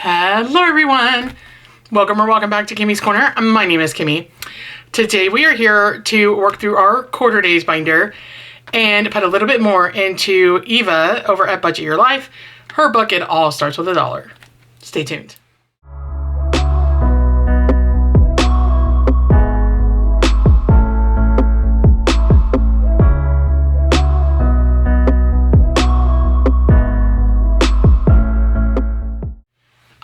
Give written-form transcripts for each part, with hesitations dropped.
Hello everyone! Welcome back to Kimmy's Corner. My name is Kimmy. Today we are here to work through our quarter days binder and put a little bit more into Eva over at Budget Your Life. Her book, It All Starts with $1. Stay tuned.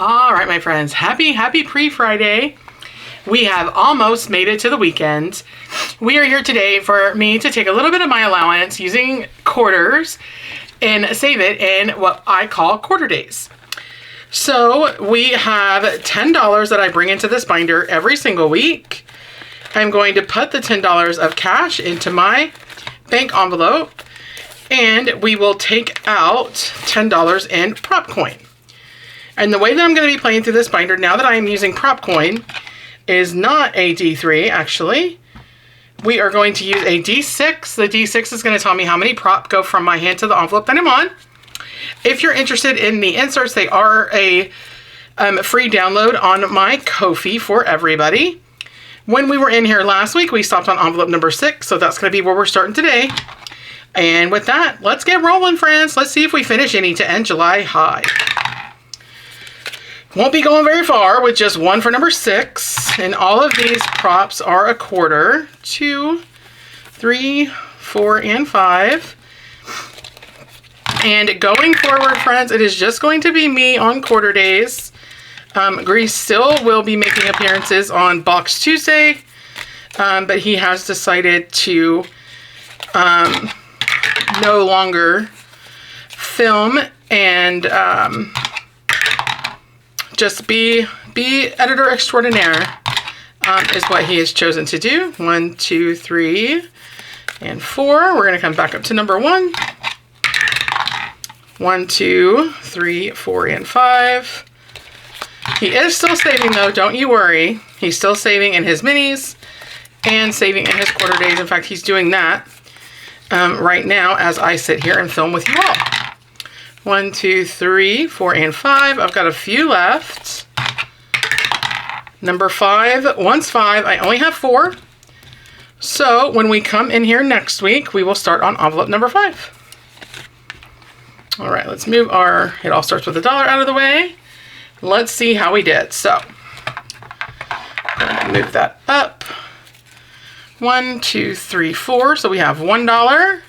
All right, my friends, happy pre-Friday. We have almost made it to the weekend. We are here today for me to take a little bit of my allowance using quarters and save it in what I call quarter days. So we have $10 that I bring into this binder every single week. I'm going to put the $10 of cash into my bank envelope, and we will take out $10 in prop coin. And the way that I'm going to be playing through this binder now that I am using prop coin is not a D3, actually. We are going to use a D6. The D6 is going to tell me how many prop go from my hand to the envelope that I'm on. If you're interested in the inserts, they are a free download on my Ko-fi for everybody. When we were in here last week, we stopped on envelope number 6, so that's going to be where we're starting today. And with that, let's get rolling, friends. Let's see if we finish any to end July high. Won't be going very far with just one for number 6. And all of these props are a quarter. 2, 3, 4, and 5. And going forward, friends, it is just going to be me on quarter days. Grease still will be making appearances on Box Tuesday. But he has decided to no longer film and just be editor extraordinaire is what he has chosen to do. 1, 2, 3, and 4. We're going to come back up to number 1. 1, 2, 3, 4, and 5. He is still saving though, don't you worry. He's still saving in his minis and saving in his quarter days. In fact, he's doing that right now as I sit here and film with you all. 1, 2, 3, 4, and 5. I've got a few left. Number 5. Once 5. I only have 4. So when we come in here next week, we will start on envelope number 5. All right, let's move our It All Starts with $1 out of the way. Let's see how we did. So I'm going to move that up. 1, 2, 3, 4. So we have $1.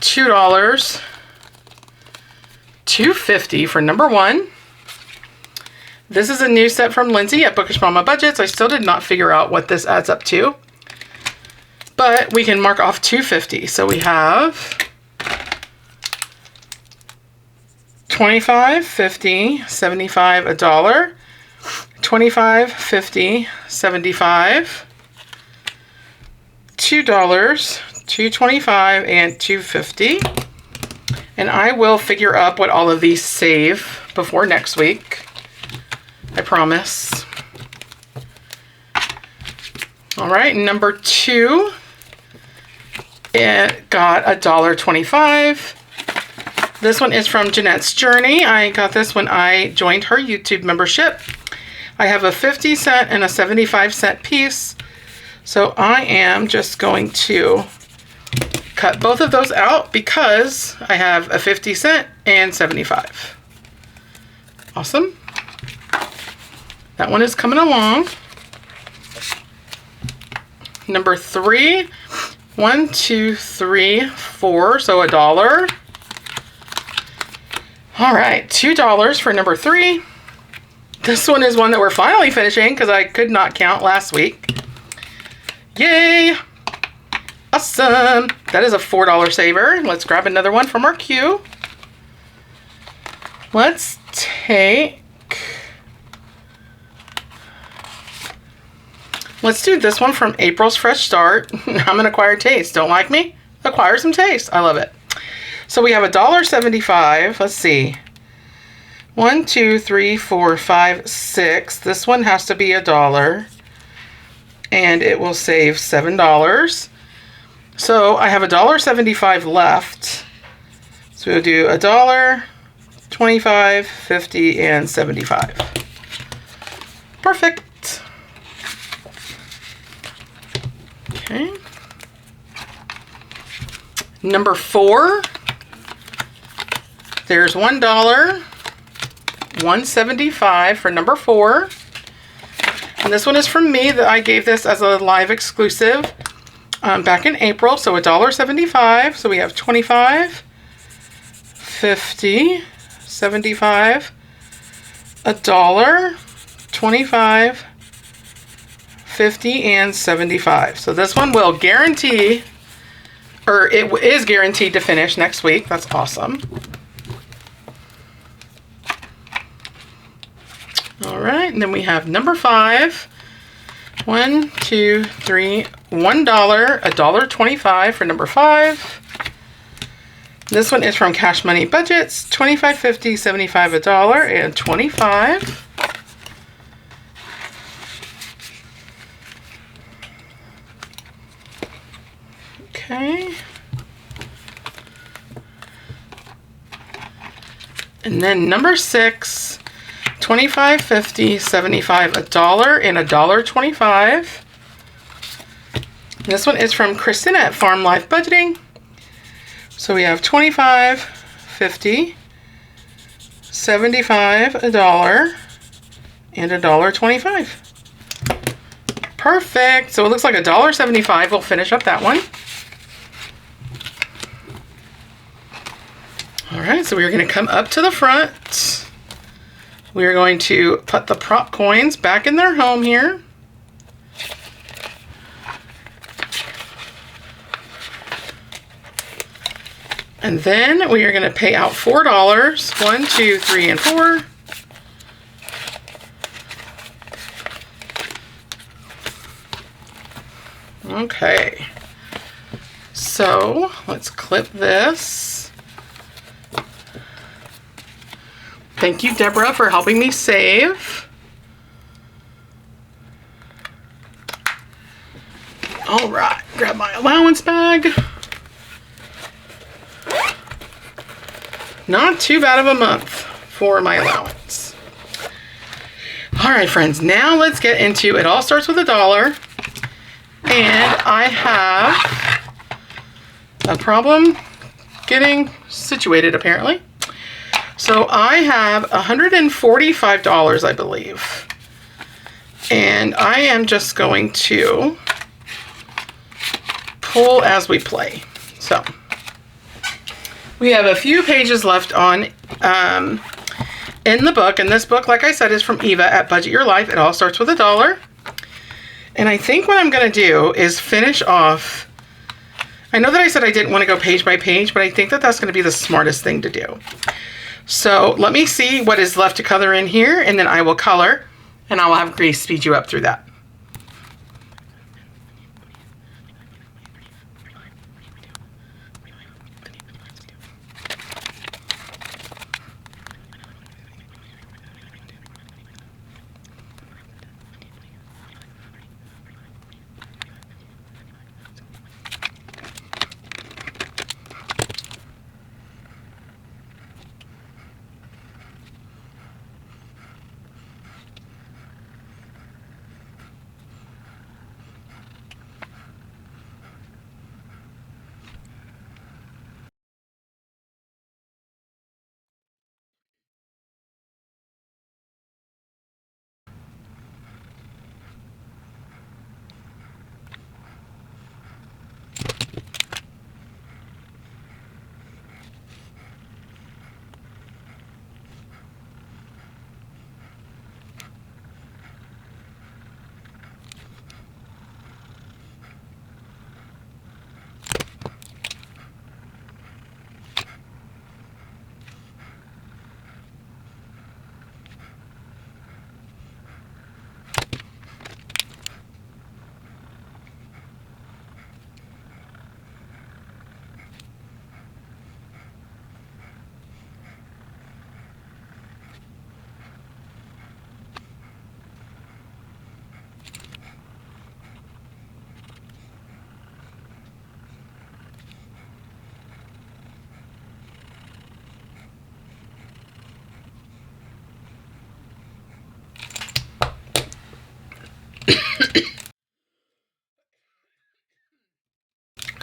$2, $2.50 for number 1. This is a new set from Lindsay at Bookish Mama Budgets. I still did not figure out what this adds up to, but we can mark off $2.50. So we have $25, $50, $75, $1, $25, $50, $75, $2, $2.25, and $2.50. And I will figure up what all of these save before next week. I promise. All right, number 2. It got $1.25. This one is from Jeanette's Journey. I got this when I joined her YouTube membership. I have a 50-cent and a 75-cent piece. So I am just going to cut both of those out because I have a 50-cent and 75. Awesome. That one is coming along. Number 3. 1, 2, 3, 4. So $1. All right, $2 for number 3. This one is one that we're finally finishing because I could not count last week. Yay! Awesome! That is a $4 saver. Let's grab another one from our queue. Let's do this one from April's Fresh Start. I'm an acquired taste. Don't like me? Acquire some taste. I love it. So we have $1.75. Let's see. 1, 2, 3, 4, 5, 6. This one has to be $1. And it will save $7. So I have $1.75 left. So we'll do $1, 25, 50, and 75. Perfect. Okay. Number 4, there's $1, $1.75 for number 4. And this one is from me. That I gave this as a live exclusive back in April. So $1.75. So we have 25, 50, 75, $1, 25, 50, and 75. So this one will guarantee, or it is guaranteed to finish next week. That's awesome. All right, and then we have number 5. 1, 2, 3, $1, $1.25 for number 5. This one is from Cash Money Budgets, 25, 50, 75, $1, and 25. Okay. And then number 6, 25, 50, 75, $1, and $1.25. This one is from Kristen at Farm Life Budgeting. So we have 25, 50, 75, $1, and $1.25. Perfect. So it looks like $1.75 will finish up that one. All right, so we're going to come up to the front. We are going to put the prop coins back in their home here. And then we are going to pay out $4. 1, 2, 3, and 4. Okay. So let's clip this. Thank you, Deborah, for helping me save. All right, grab my allowance bag. Not too bad of a month for my allowance. All right, friends, now let's get into it. All starts with $1. And I have a problem getting situated, apparently. So I have $145, I believe. And I am just going to pull as we play. So we have a few pages left on in the book. And this book, like I said, is from Eva at Budget Your Life. It all starts with $1. And I think what I'm going to do is finish off. I know that I said I didn't want to go page by page, but I think that that's going to be the smartest thing to do. So let me see what is left to color in here, and then I will color, and I will have Grace speed you up through that.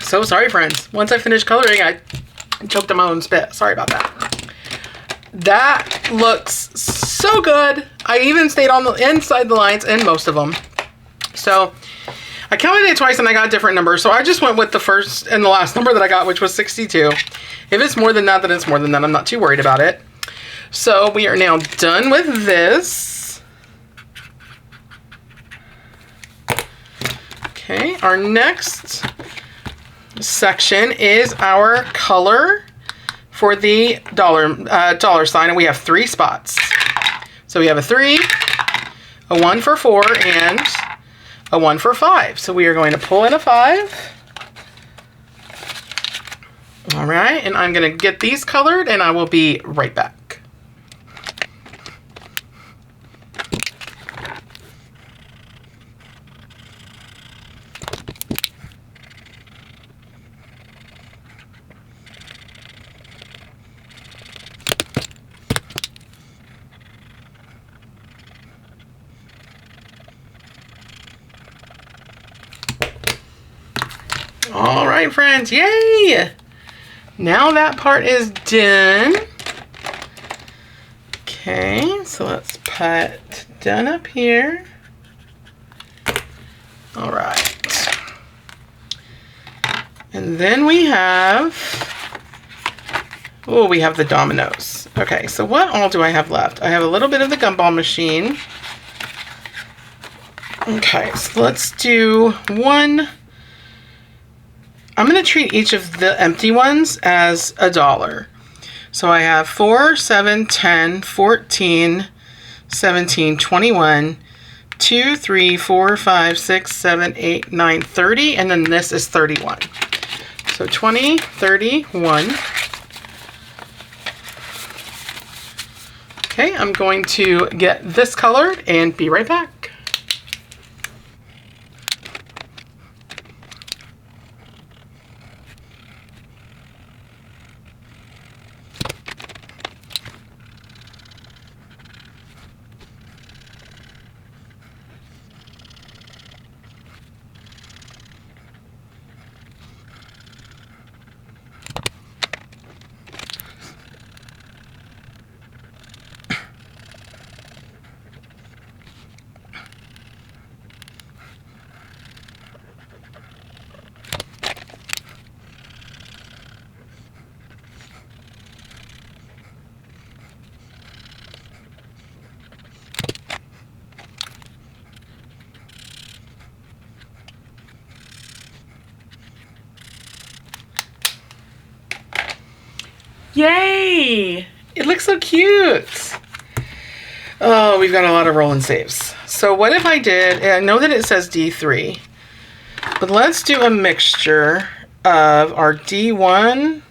So sorry, friends. Once I finished coloring, I choked on my own spit. Sorry about that. That looks so good. I even stayed on the inside the lines in most of them. So I counted it twice and I got different numbers. So I just went with the first and the last number that I got, which was 62. If it's more than that, then it's more than that. I'm not too worried about it. So we are now done with this. Okay, our next section is our color for the dollar sign, and we have 3 spots. So we have a 3, a 1 for 4, and a 1 for 5. So we are going to pull in a 5. All right, and I'm going to get these colored, and I will be right back. All right, friends, yay! Now that part is done. Okay, so let's put done up here. All right. And then we have, oh, we have the dominoes. Okay, so what all do I have left? I have a little bit of the gumball machine. Okay, so let's do one. I'm going to treat each of the empty ones as $1. So I have 4, 7, 10, 14, 17, 21, 2, 3, 4, 5, 6, 7, 8, 9, 30, and then this is 31. So 20, 31. Okay, I'm going to get this colored and be right back. Yay! It looks so cute. Oh, we've got a lot of roll and saves. So what if I did, and I know that it says D3, but let's do a mixture of our D1,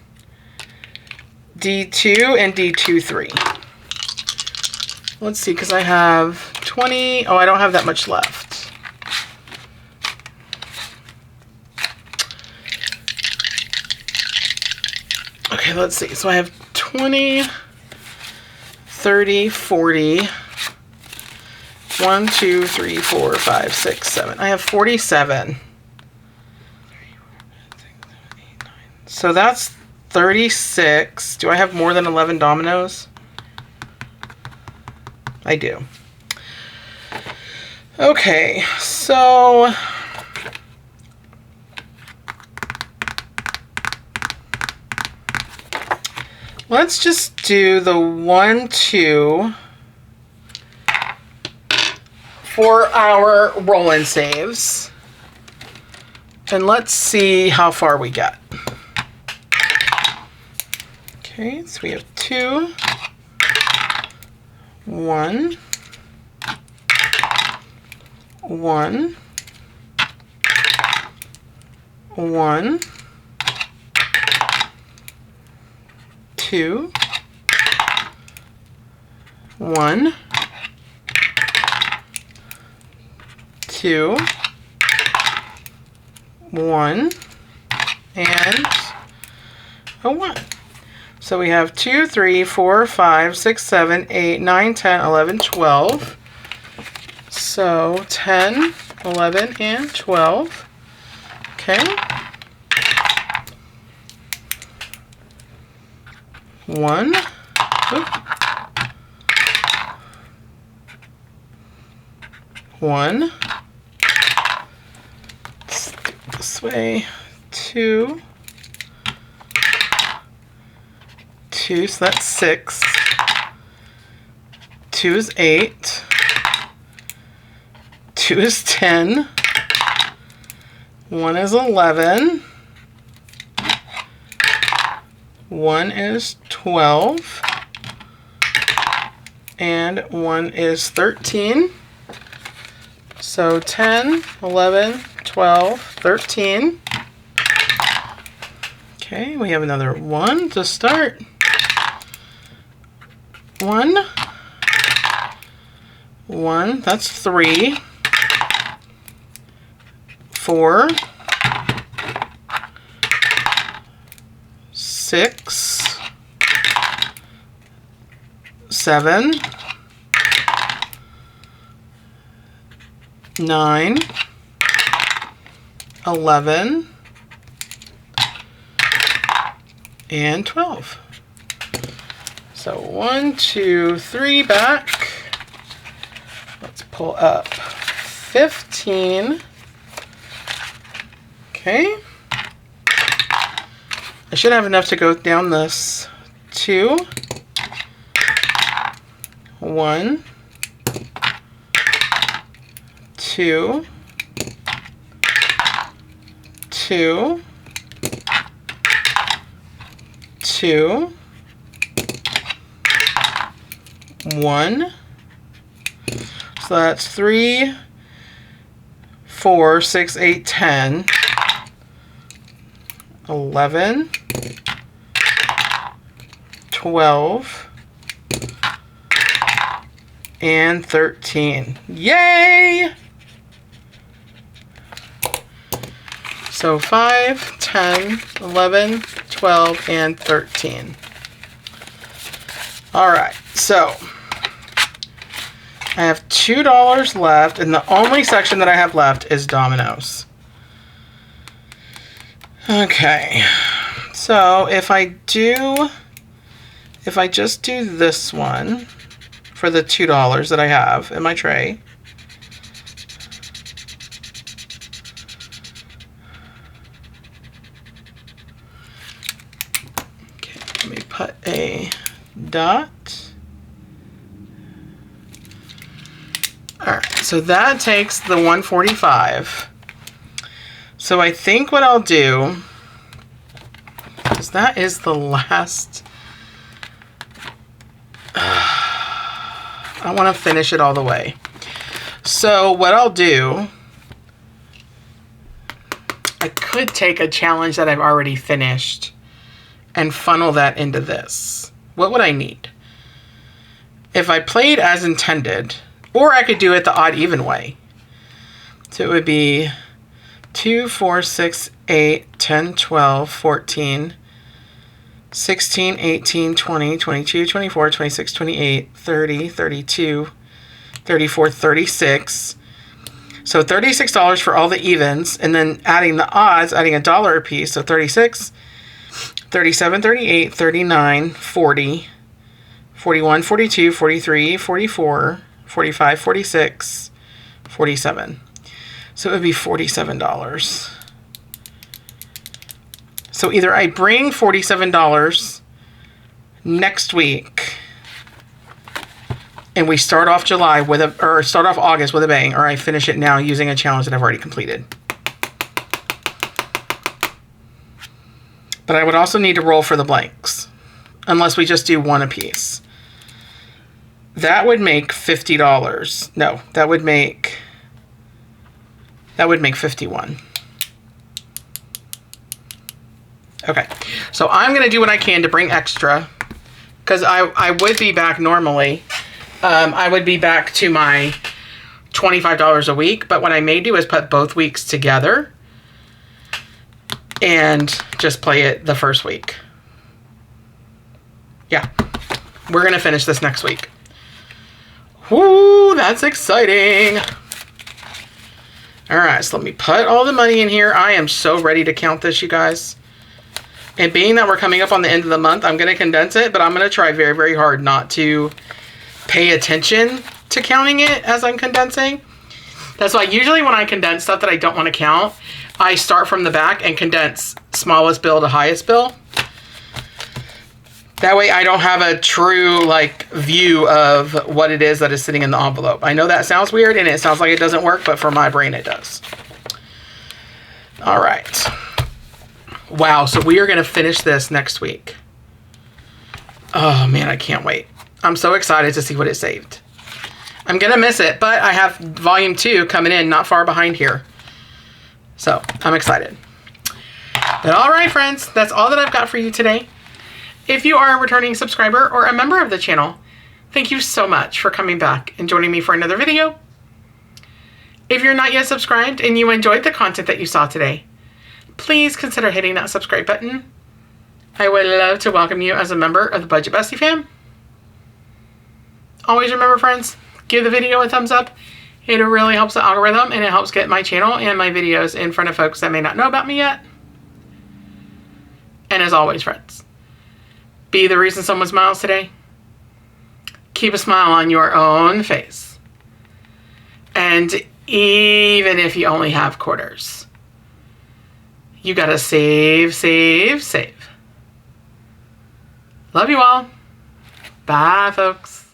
D2, and D2-3. Let's see, because I have 20, oh, I don't have that much left. Okay, let's see. So I have 20, 30, 40, 1, 2, 3, 4, 5, 6, 7. I have 47. So that's 36. Do I have more than 11 dominoes? I do. Okay, so let's just do the 1, 2 for our roll-in saves. And let's see how far we get. Okay, so we have 2, 1, 1, 1, 2, 1, 2, 1, and a 1. So we have 2, 3, 4, 5, 6, 7, 8, 9, 10, 11, 12. So 10, 11, and 12. Okay. 1. Oop. 1. Let's do it this way. 2. 2, so that's 6. 2 is 8. 2 is 10. 1 is 11. 1 is 12. And 1 is 13. So 10, 11, 12, 13. Okay, we have another 1 to start. 1. 1, that's 3. 4. 6. 7. 9. 11. And 12. So 1, 2, 3 back. Let's pull up 15. Okay. I should have enough to go down this. 2. 1. 2. 2. 2. 1. So that's 3, 4, 6, 8, 10, 11, 12, and 13. Yay! So 5, 10, 11, 12, and 13. All right, so I have $2 left, and the only section that I have left is dominoes. Okay, so if I just do this one for the $2 that I have in my tray, okay, let me put a dot. All right, so that takes the 145. So I think what I'll do is that is the last. I want to finish it all the way. So what I'll do, I could take a challenge that I've already finished and funnel that into this. What would I need? If I played as intended, or I could do it the odd even way. So it would be 2, 4, 6, 8, 10, 12, 14, 16, 18, 20, 22, 24, 26, 28, 30, 32, 34, 36. So $36 for all the evens, and then adding the odds, adding $1 a piece. So 36, 37, 38, 39, 40, 41, 42, 43, 44, 45, 46, 47. So it would be $47. So either I bring $47 next week and we start off July with a, or start off August with a bang, or I finish it now using a challenge that I've already completed. But I would also need to roll for the blanks, unless we just do one apiece. That would make $50. No, that would make 51. Okay, so I'm going to do what I can to bring extra, because I would be back normally. I would be back to my $25 a week, but what I may do is put both weeks together and just play it the first week. Yeah, we're going to finish this next week. Woo, that's exciting. All right, so let me put all the money in here. I am so ready to count this, you guys. And being that we're coming up on the end of the month, I'm going to condense it, but I'm going to try very, very hard not to pay attention to counting it as I'm condensing. That's why usually when I condense stuff that I don't want to count, I start from the back and condense smallest bill to highest bill. That way I don't have a true like view of what it is that is sitting in the envelope. I know that sounds weird and it sounds like it doesn't work, but for my brain it does. All right. Wow, so we are going to finish this next week. Oh man, I can't wait. I'm so excited to see what it saved. I'm going to miss it, but I have volume 2 coming in not far behind here. So I'm excited. But all right, friends, that's all that I've got for you today. If you are a returning subscriber or a member of the channel, thank you so much for coming back and joining me for another video. If you're not yet subscribed and you enjoyed the content that you saw today, please consider hitting that subscribe button. I would love to welcome you as a member of the Budget Bestie fam. Always remember, friends, give the video a thumbs up. It really helps the algorithm and it helps get my channel and my videos in front of folks that may not know about me yet. And as always, friends, be the reason someone smiles today. Keep a smile on your own face. And even if you only have quarters, you gotta save, save, save. Love you all. Bye, folks.